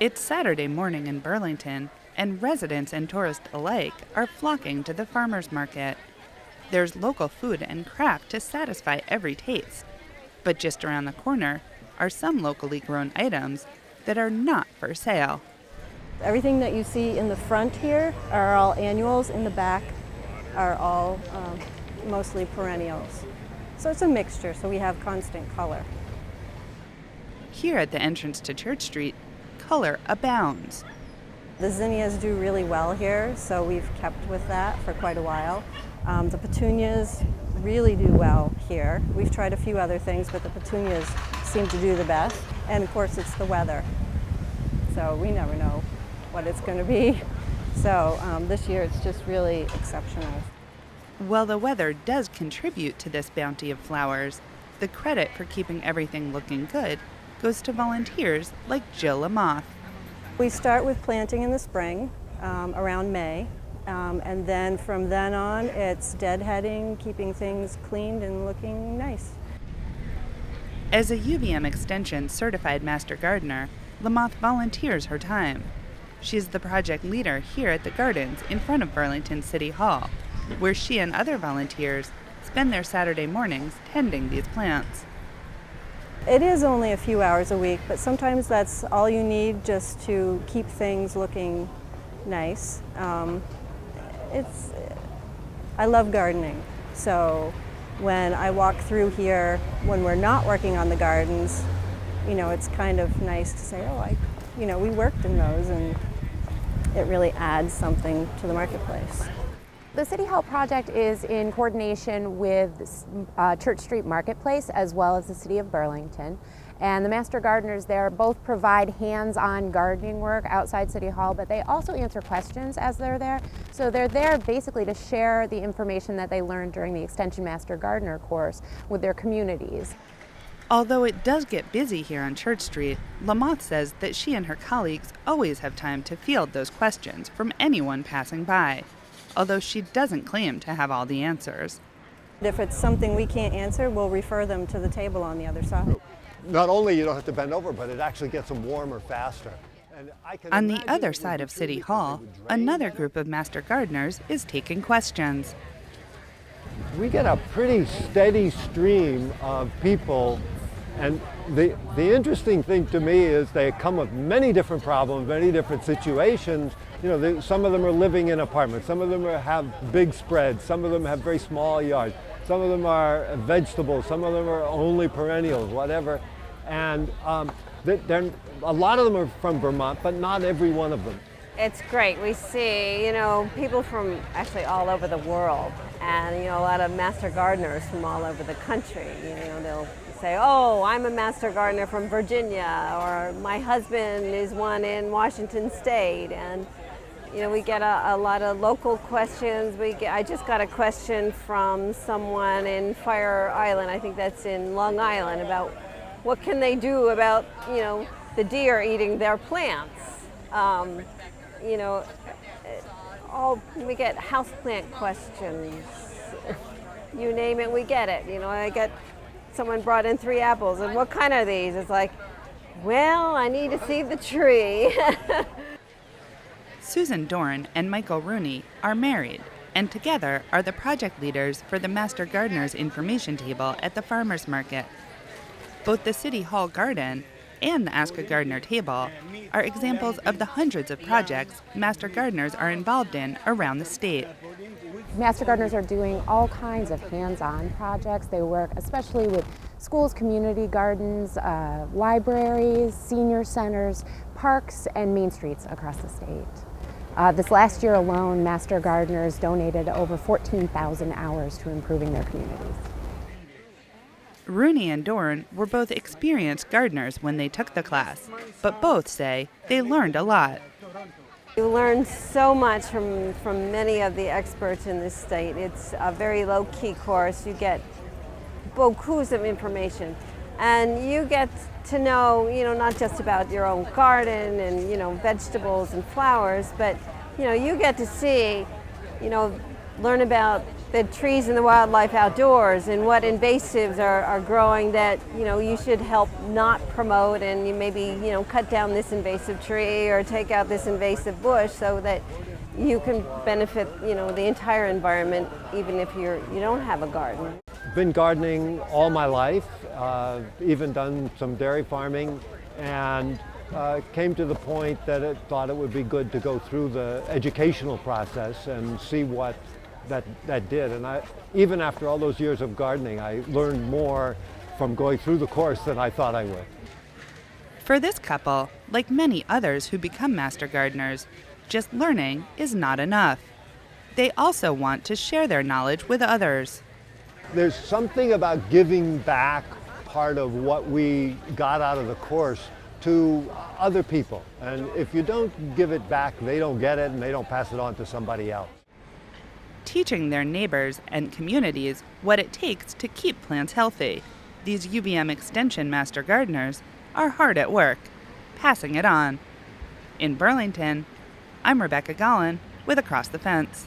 It's Saturday morning in Burlington, and residents and tourists alike are flocking to the farmers market. There's local food and craft to satisfy every taste. But just around the corner are some locally grown items that are not for sale. Everything that you see in the front here are all annuals. In the back are all mostly perennials. So it's a mixture, so we have constant color. Here at the entrance to Church Street, color abounds. The zinnias do really well here, so we've kept with that for quite a while. The petunias really do well here. We've tried a few other things, but the petunias seem to do the best. And of course, it's the weather. So we never know what it's going to be. So this year, it's just really exceptional. While the weather does contribute to this bounty of flowers, the credit for keeping everything looking good goes to volunteers like Jill Lamoth. We start with planting in the spring, around May, and then from then on, it's deadheading, keeping things cleaned and looking nice. As a UVM Extension certified master gardener, Lamoth volunteers her time. She's the project leader here at the gardens in front of Burlington City Hall, where she and other volunteers spend their Saturday mornings tending these plants. It is only a few hours a week, but sometimes that's all you need just to keep things looking nice. I love gardening, so when I walk through here, when we're not working on the gardens, it's kind of nice to say, we worked in those, and it really adds something to the marketplace. The City Hall project is in coordination with Church Street Marketplace as well as the City of Burlington. And the Master Gardeners there both provide hands-on gardening work outside City Hall, but they also answer questions as they're there. So they're there basically to share the information that they learned during the Extension Master Gardener course with their communities. Although it does get busy here on Church Street, Lamoth says that she and her colleagues always have time to field those questions from anyone passing by, although she doesn't claim to have all the answers. If it's something we can't answer, we'll refer them to the table on the other side. Not only you don't have to bend over, but it actually gets them warmer faster. On the other side of City Hall, another group of master gardeners is taking questions. We get a pretty steady stream of people, and the interesting thing to me is they come with many different problems, many different situations. Some of them are living in apartments, some of them have big spreads, some of them have very small yards, some of them are vegetables, some of them are only perennials, whatever. And a lot of them are from Vermont, but not every one of them. It's great. We see, people from actually all over the world, and, a lot of master gardeners from all over the country. They'll say, oh, I'm a master gardener from Virginia, or my husband is one in Washington State. And, we get a lot of local questions. I just got a question from someone in Fire Island, I think that's in Long Island, about what can they do about, the deer eating their plants. We get houseplant questions. You name it, we get it. I got someone brought in 3 apples, and what kind are these? It's like, well, I need to see the tree. Susan Dorn and Michael Rooney are married, and together are the project leaders for the Master Gardeners information table at the farmers market. Both the City Hall Garden and the Ask a Gardener table are examples of the hundreds of projects Master Gardeners are involved in around the state. Master Gardeners are doing all kinds of hands-on projects. They work especially with schools, community gardens, libraries, senior centers, parks, and main streets across the state. This last year alone, Master Gardeners donated over 14,000 hours to improving their communities. Rooney and Dorn were both experienced gardeners when they took the class, but both say they learned a lot. You learn so much from many of the experts in this state. It's a very low-key course. You get beaucoup of information, and you get to know, not just about your own garden and, vegetables and flowers, but, you get to see, learn about the trees and the wildlife outdoors and what invasives are growing that you should help not promote, and you maybe cut down this invasive tree or take out this invasive bush so that you can benefit the entire environment even if you don't have a garden. Been gardening all my life, even done some dairy farming, and came to the point that I thought it would be good to go through the educational process and see what that did. And even after all those years of gardening, I learned more from going through the course than I thought I would. For this couple, like many others who become master gardeners, just learning is not enough. They also want to share their knowledge with others. There's something about giving back part of what we got out of the course to other people. And if you don't give it back, they don't get it and they don't pass it on to somebody else. Teaching their neighbors and communities what it takes to keep plants healthy, these UVM Extension Master Gardeners are hard at work, passing it on. In Burlington, I'm Rebecca Gollin with Across the Fence.